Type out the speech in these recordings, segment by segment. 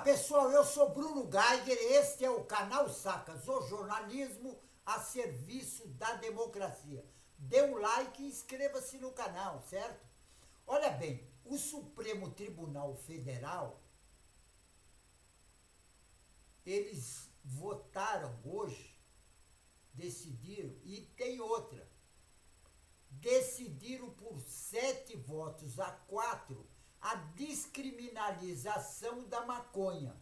pessoal, eu sou Bruno Geiger, este é o canal Sacas, o jornalismo a serviço da democracia. Dê um like e inscreva-se no canal, certo? Olha bem, o Supremo Tribunal Federal, eles votaram hoje, decidiram, e tem outra, decidiram por 7 votos a 4 a descriminalização da maconha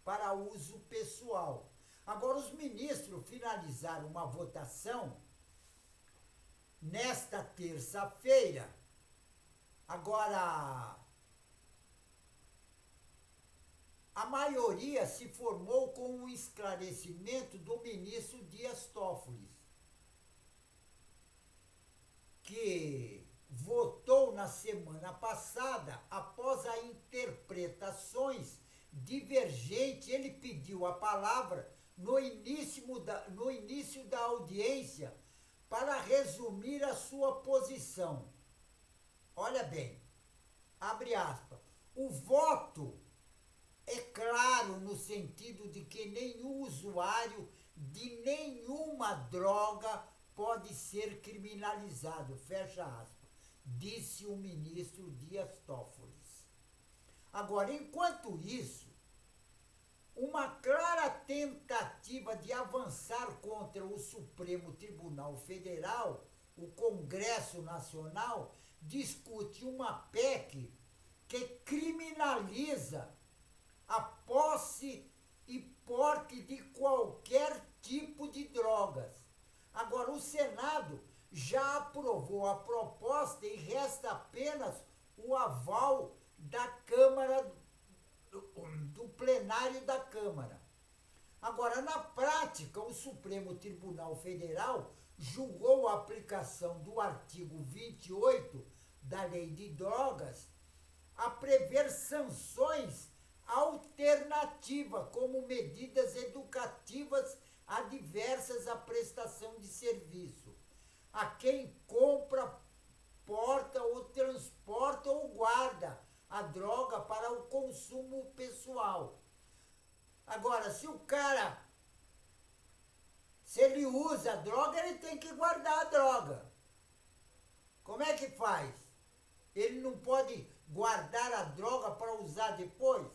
para uso pessoal. Agora, os ministros finalizaram uma votação nesta terça-feira. Agora, a maioria se formou com o esclarecimento do ministro Dias Toffoli, que votou na semana passada após a interpretações divergentes. Ele pediu a palavra no início da audiência para resumir a sua posição. Olha bem, abre aspas, o voto é claro no sentido de que nenhum usuário de nenhuma droga pode ser criminalizado, fecha aspas, disse o ministro Dias Toffoli. Agora, enquanto isso, uma clara tentativa de avançar contra o Supremo Tribunal Federal, o Congresso Nacional, discute uma PEC que criminaliza a posse e porte de qualquer tipo de drogas. Agora, o Senado já aprovou a proposta e resta apenas o aval da Câmara, do plenário da Câmara. Agora, na prática, o Supremo Tribunal Federal julgou a aplicação do artigo 28 da Lei de Drogas a prever sanções alternativas, como medidas educativas adversas à prestação de serviço, a quem compra, porta ou transporta ou guarda a droga para o consumo pessoal. Agora, se ele usa a droga, ele tem que guardar a droga. Como é que faz? Ele não pode guardar a droga para usar depois?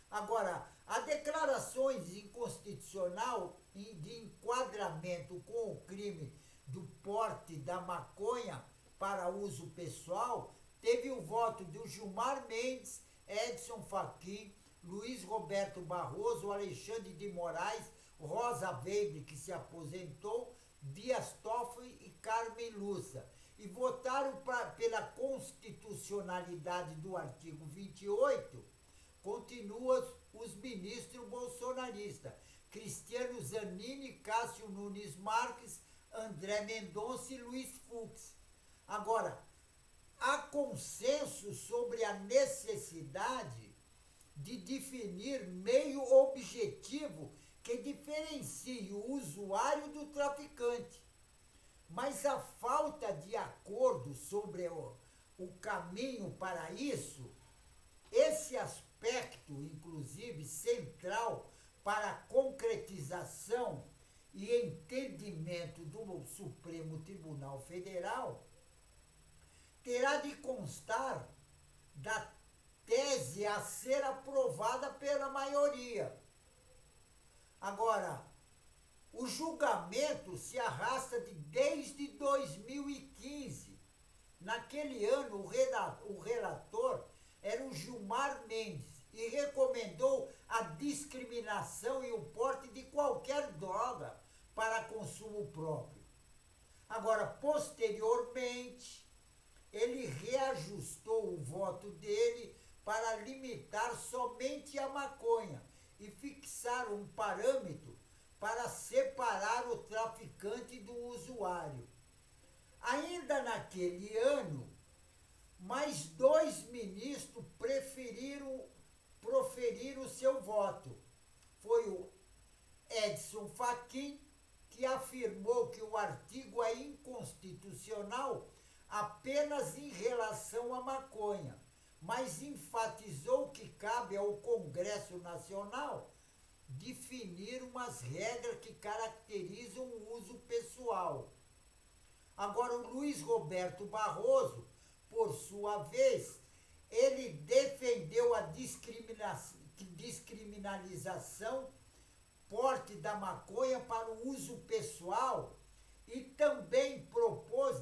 Agora, há declarações inconstitucional de enquadramento com o crime do porte da maconha para uso pessoal. Teve o voto do Gilmar Mendes, Edson Fachin, Luiz Roberto Barroso, Alexandre de Moraes, Rosa Weber, que se aposentou, Dias Toffoli e Carmen Lúcia. E votaram pela constitucionalidade do artigo 28, continuam os ministros bolsonaristas, Cristiano Zanini, Cássio Nunes Marques, André Mendonça e Luiz Fux. Agora, há consenso sobre a necessidade de definir meio objetivo que diferencie o usuário do traficante. Mas a falta de acordo sobre o caminho para isso, esse aspecto, inclusive, central para a concretização e entendimento do Supremo Tribunal Federal, terá de constar da tese a ser aprovada pela maioria. Agora, o julgamento se arrasta desde 2015. Naquele ano, o relator era o Gilmar Mendes e recomendou a discriminação e o porte de qualquer droga para consumo próprio. Agora, posteriormente, ele reajustou o voto dele para limitar somente a maconha e fixar um parâmetro para separar o traficante do usuário. Ainda naquele ano, mais 2 ministros proferiram seu voto. Foi o Edson Fachin, que afirmou que o artigo é inconstitucional apenas em relação à maconha, mas enfatizou que cabe cabe ao Congresso Nacional definir umas regras que caracterizam o uso pessoal. Agora, o Luiz Roberto Barroso, por sua vez, ele defendeu a descriminalização, porte da maconha para o uso pessoal e também propôs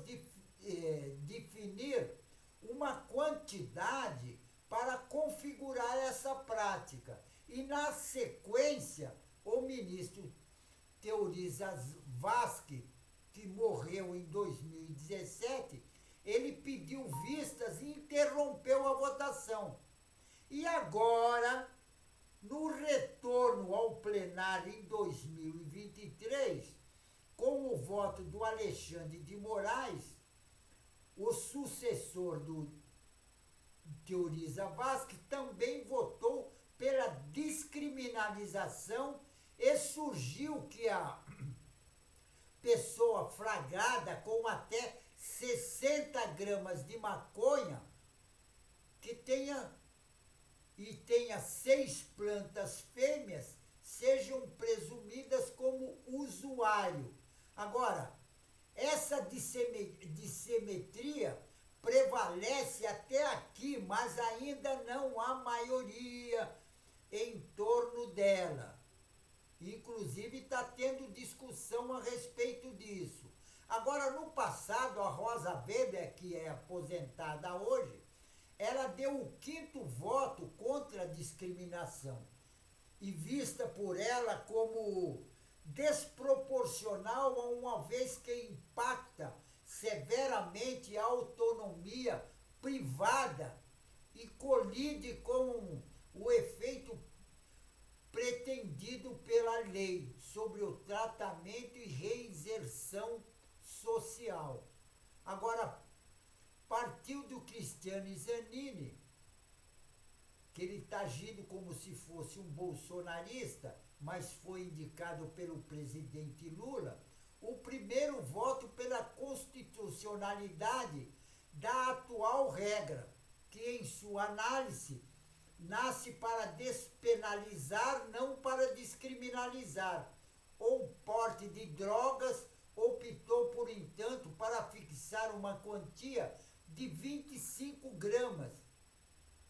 definir uma quantidade para configurar essa prática. E, na sequência, o ministro Teoriza Vasque, que morreu em 2017, ele pediu vistas e interrompeu a votação. E agora, no retorno ao plenário em 2023, com o voto do Alexandre de Moraes, o sucessor do Teoriza Vasque também votou pela descriminalização e surgiu que a pessoa flagrada com até 60 gramas de maconha que tenha 6 plantas fêmeas sejam presumidas como usuário. Agora, essa dissimetria prevalece até aqui, mas ainda não há maioria em torno dela. Inclusive está tendo discussão a respeito disso. Agora, no passado, a Rosa Weber, que é aposentada hoje, ela deu o 5º voto contra a discriminação e vista por ela como desproporcional, uma vez que impacta severamente a autonomia privada e colide com o efeito pretendido pela lei sobre o tratamento e reinserção social. Agora, partiu do Cristiano Zanini, que ele está agindo como se fosse um bolsonarista, mas foi indicado pelo presidente Lula, o primeiro voto pela constitucionalidade da atual regra, que em sua análise nasce para despenalizar, não para descriminalizar. O porte de drogas optou, por entanto, para fixar uma quantia de 25 gramas,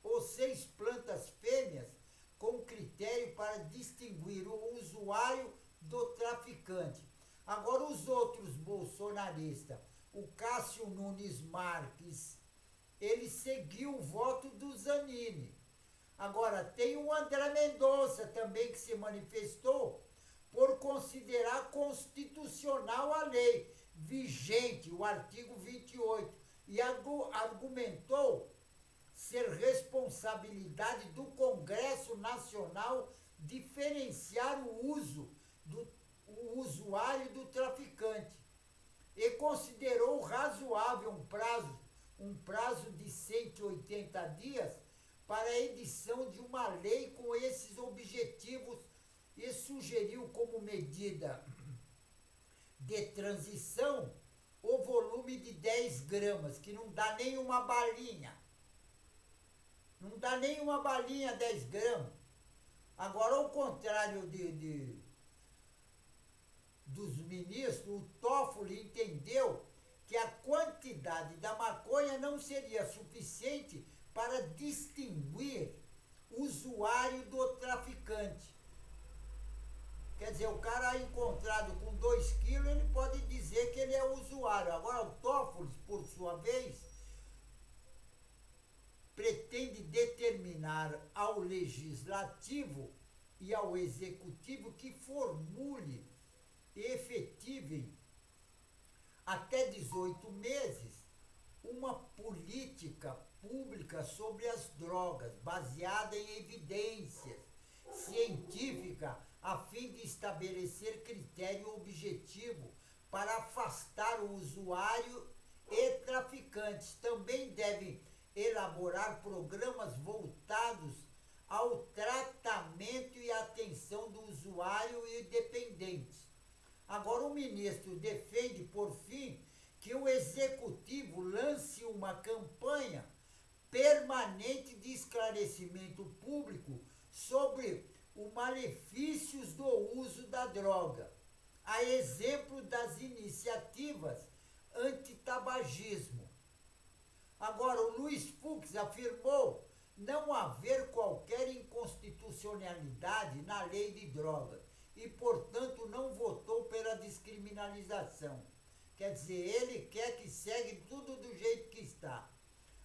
ou 6 plantas fêmeas, com critério para distinguir o usuário do traficante. Agora, os outros bolsonaristas, o Cássio Nunes Marques, ele seguiu o voto do Zanini. Agora, tem o André Mendonça também, que se manifestou por considerar constitucional a lei vigente, o artigo 28, e argumentou ser responsabilidade do Congresso Nacional diferenciar o usuário do traficante, e considerou razoável um prazo de 180 dias para a edição de uma lei com esses objetivos e sugeriu como medida de transição o volume de 10 gramas, que não dá nem uma balinha. Não dá nem uma balinha 10 gramas. Agora, ao contrário dos ministros, o Toffoli entendeu que a quantidade da maconha não seria suficiente para distinguir o usuário do traficante. Quer dizer, o cara encontrado com 2 quilos, ele pode dizer que ele é usuário. Agora, o Toffoli, por sua vez, pretende determinar ao Legislativo e ao Executivo que formule e efetivem até 18 meses uma política pública sobre as drogas, baseada em evidências científicas, a fim de estabelecer critério objetivo para afastar o usuário e traficantes. Também devem elaborar programas voltados ao tratamento e atenção do usuário e dependentes. Agora, o ministro defende, por fim, que o Executivo lance uma campanha permanente de esclarecimento público sobre os malefícios do uso da droga, a exemplo das iniciativas antitabagismo. Agora, o Luiz Fux afirmou não haver qualquer inconstitucionalidade na lei de drogas e, portanto, não votou pela descriminalização. Quer dizer, ele quer que segue tudo do jeito que está.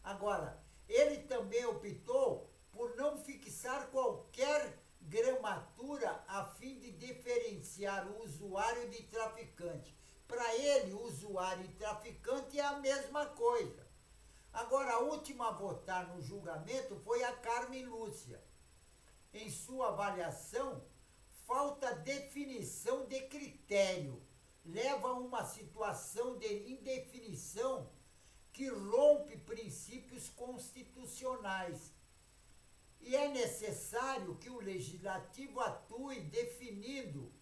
Agora, ele também optou por não fixar qualquer gramatura a fim de diferenciar o usuário de traficante. Para ele, usuário e traficante é a mesma coisa. Agora, a última a votar no julgamento foi a Carmen Lúcia. Em sua avaliação, falta definição de critério, leva a uma situação de indefinição que rompe princípios constitucionais. E é necessário que o Legislativo atue definindo,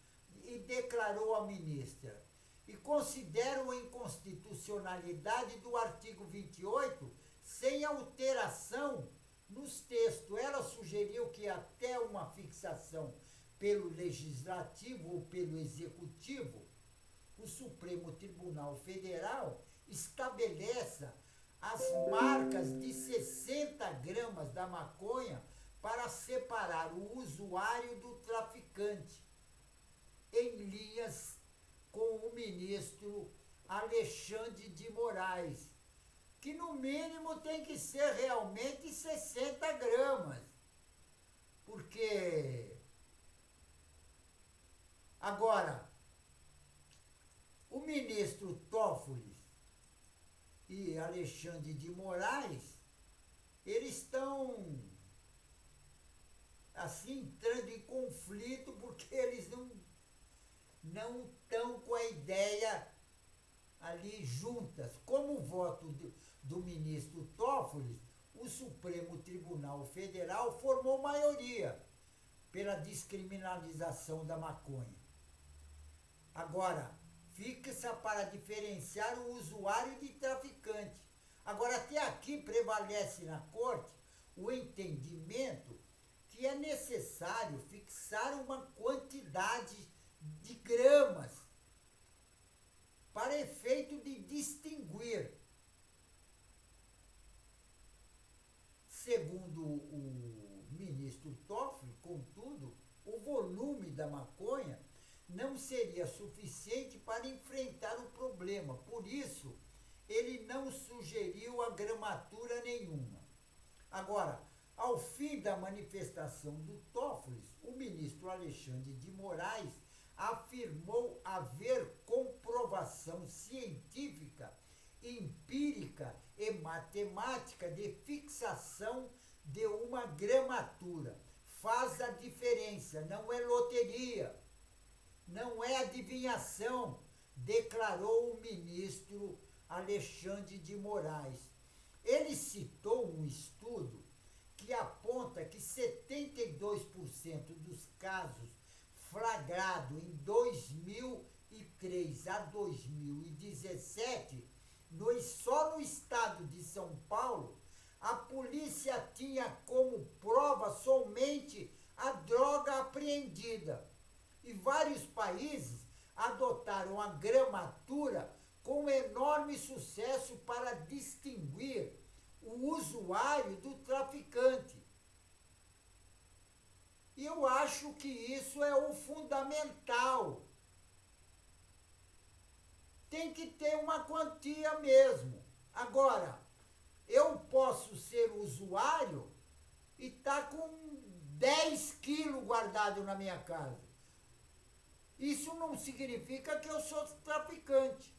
e declarou a ministra, e consideram a inconstitucionalidade do artigo 28 sem alteração nos textos. Ela sugeriu que até uma fixação pelo Legislativo ou pelo Executivo, o Supremo Tribunal Federal estabeleça as marcas de 60 gramas da maconha para separar o usuário do traficante, em linhas com o ministro Alexandre de Moraes, que no mínimo tem que ser realmente 60 gramas. Porque, agora, o ministro Toffoli e Alexandre de Moraes, eles estão, assim, entrando em conflito porque eles não estão com a ideia ali juntas. Como o voto do ministro Toffoli, o Supremo Tribunal Federal formou maioria pela descriminalização da maconha. Agora, fixa para diferenciar o usuário de traficante. Agora, até aqui prevalece na Corte o entendimento que é necessário fixar uma quantidade de gramas para efeito de distinguir. Segundo o ministro Toffoli, contudo, o volume da maconha não seria suficiente para enfrentar o problema. Por isso, ele não sugeriu a gramatura nenhuma. Agora, ao fim da manifestação do Toffoli, o ministro Alexandre de Moraes afirmou haver comprovação científica, empírica e matemática de fixação de uma gramatura. Faz a diferença, não é loteria, não é adivinhação, declarou o ministro Alexandre de Moraes. Ele citou um estudo que aponta que 72% dos casos flagrado em 2003 a 2017, só no estado de São Paulo, a polícia tinha como prova somente a droga apreendida. E vários países adotaram a gramatura com enorme sucesso para distinguir o usuário do traficante. E eu acho que isso é o fundamental. Tem que ter uma quantia mesmo. Agora, eu posso ser usuário e estar com 10 quilos guardado na minha casa. Isso não significa que eu sou traficante.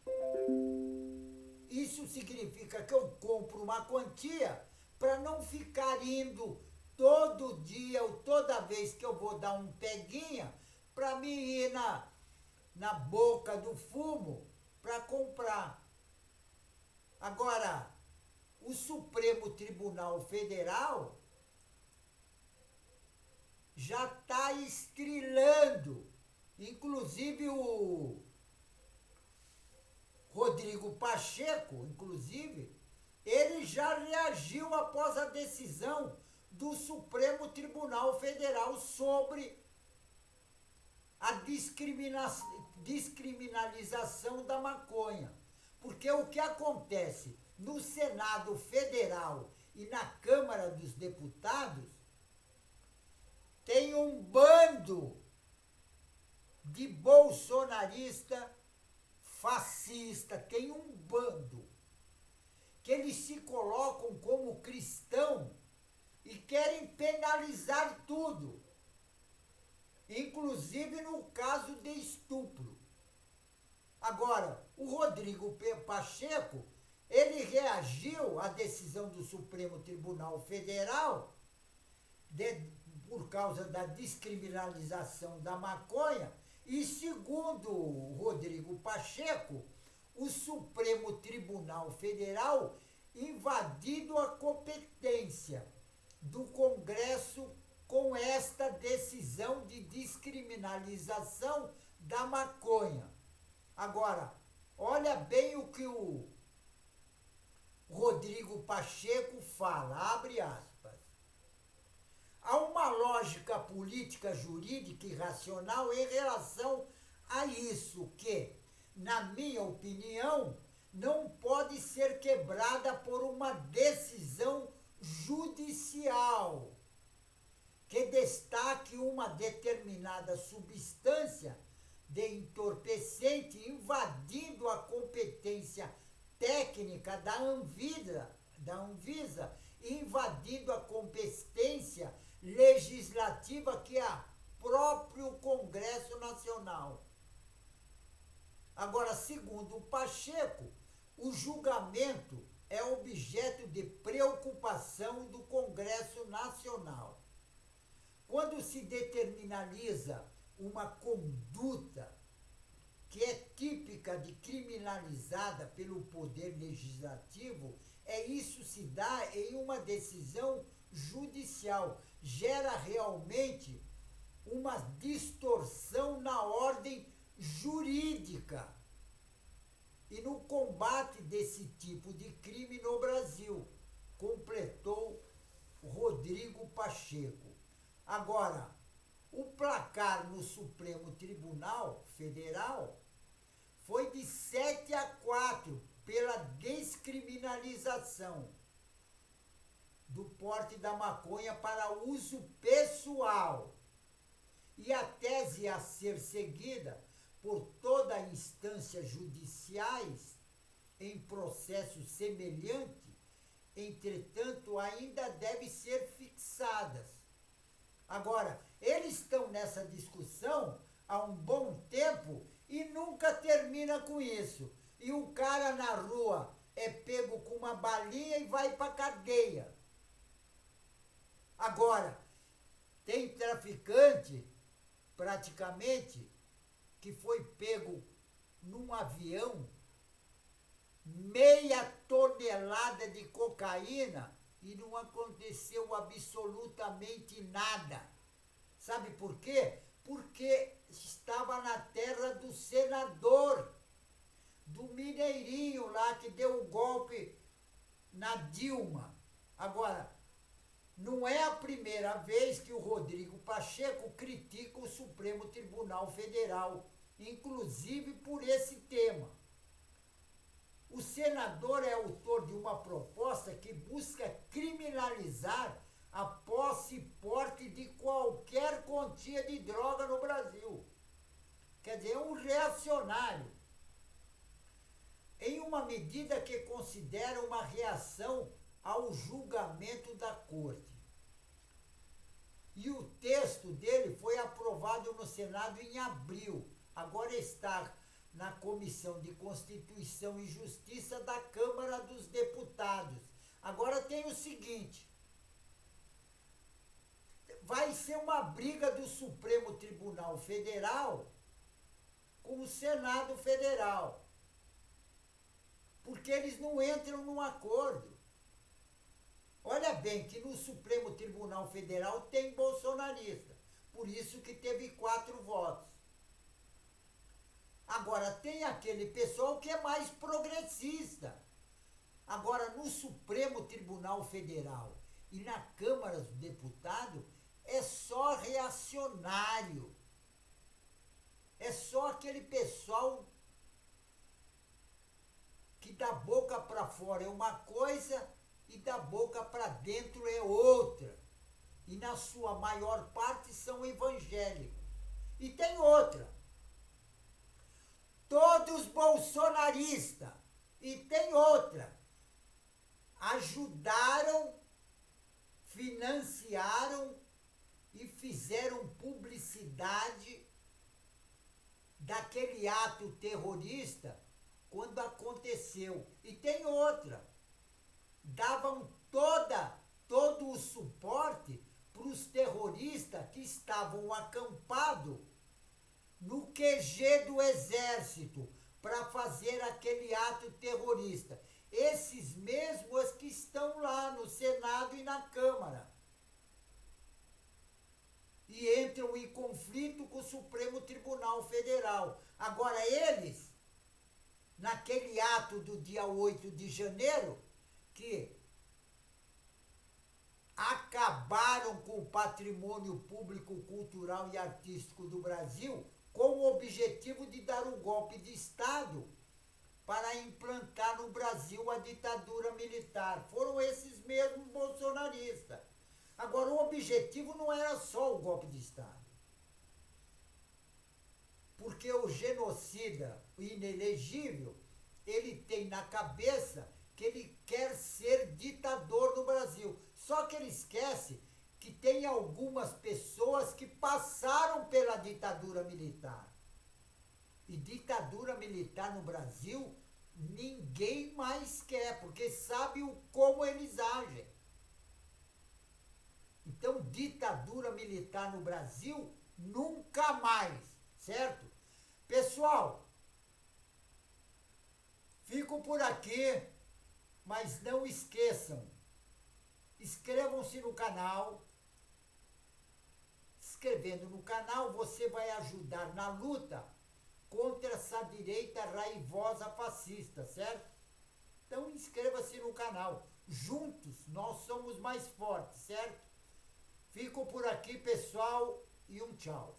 Isso significa que eu compro uma quantia para não ficar indo todo dia ou toda vez que eu vou dar um peguinha para me ir na boca do fumo para comprar. Agora, o Supremo Tribunal Federal já está estrilando, inclusive o Rodrigo Pacheco, inclusive, ele já reagiu após a decisão do Supremo Tribunal Federal sobre a descriminalização da maconha. Porque o que acontece no Senado Federal e na Câmara dos Deputados, tem um bando de bolsonarista fascista, tem um bando que eles se colocam como cristão e querem penalizar tudo, inclusive no caso de estupro. Agora, o Rodrigo Pacheco, ele reagiu à decisão do Supremo Tribunal Federal por causa da descriminalização da maconha e, segundo o Rodrigo Pacheco, o Supremo Tribunal Federal invadindo a competência do Congresso com esta decisão de descriminalização da maconha. Agora, olha bem o que o Rodrigo Pacheco fala, abre aspas. Há uma lógica política, jurídica e racional em relação a isso que, na minha opinião, não pode ser quebrada por uma decisão judicial que destaque uma determinada substância de entorpecente invadindo a competência técnica da Anvisa, invadindo a competência legislativa que é o próprio Congresso Nacional. Agora, segundo o Pacheco, o julgamento é objeto de preocupação do Congresso Nacional. Quando se determinaliza uma conduta que é típica de criminalizada pelo Poder Legislativo, isso se dá em uma decisão judicial. Gera realmente uma distorção na ordem jurídica e no combate desse tipo de crime no Brasil, completou Rodrigo Pacheco. Agora, o placar no Supremo Tribunal Federal foi de 7-4 pela descriminalização do porte da maconha para uso pessoal. E a tese a ser seguida por toda a instância judiciais em processo semelhante, entretanto, ainda deve ser fixadas. Agora, eles estão nessa discussão há um bom tempo e nunca termina com isso. E o cara na rua é pego com uma balinha e vai para cadeia. Agora, tem traficante, praticamente, que foi pego num avião, 0,5 tonelada de cocaína, e não aconteceu absolutamente nada. Sabe por quê? Porque estava na terra do senador, do mineirinho lá que deu o golpe na Dilma. Agora, não é a primeira vez que o Rodrigo Pacheco critica o Supremo Tribunal Federal, inclusive por esse tema. O senador é autor de uma proposta que busca criminalizar a posse e porte de qualquer quantia de droga no Brasil. Quer dizer, é um reacionário. Em uma medida que considera uma reação ao julgamento da Corte. E o texto dele foi aprovado no Senado em abril. Agora está na Comissão de Constituição e Justiça da Câmara dos Deputados. Agora tem o seguinte, vai ser uma briga do Supremo Tribunal Federal com o Senado Federal, porque eles não entram num acordo. Olha bem que no Supremo Tribunal Federal tem bolsonarista, por isso que teve 4 votos. Agora, tem aquele pessoal que é mais progressista. Agora, no Supremo Tribunal Federal e na Câmara dos Deputados, é só reacionário. É só aquele pessoal que da boca para fora é uma coisa e da boca para dentro é outra. E na sua maior parte são evangélicos. E tem outra. Todos bolsonaristas. E tem outra. Ajudaram, financiaram e fizeram publicidade daquele ato terrorista quando aconteceu. E tem outra. Davam todo o suporte para os terroristas que estavam acampados no QG do Exército para fazer aquele ato terrorista. Esses mesmos que estão lá no Senado e na Câmara. E entram em conflito com o Supremo Tribunal Federal. Agora, eles, naquele ato do dia 8 de janeiro, que acabaram com o patrimônio público, cultural e artístico do Brasil, com o objetivo de dar um golpe de Estado para implantar no Brasil a ditadura militar. Foram esses mesmos bolsonaristas. Agora, o objetivo não era só o golpe de Estado. Porque o genocida, o inelegível, ele tem na cabeça que ele quer ser ditador no Brasil. Só que ele esquece que tem algumas pessoas que passaram pela ditadura militar. E ditadura militar no Brasil, ninguém mais quer, porque sabe como eles agem. Então, ditadura militar no Brasil, nunca mais, certo? Pessoal, fico por aqui, mas não esqueçam, inscrevam-se no canal. Se inscrevendo no canal, você vai ajudar na luta contra essa direita raivosa fascista, certo? Então, inscreva-se no canal. Juntos, nós somos mais fortes, certo? Fico por aqui, pessoal, e um tchau.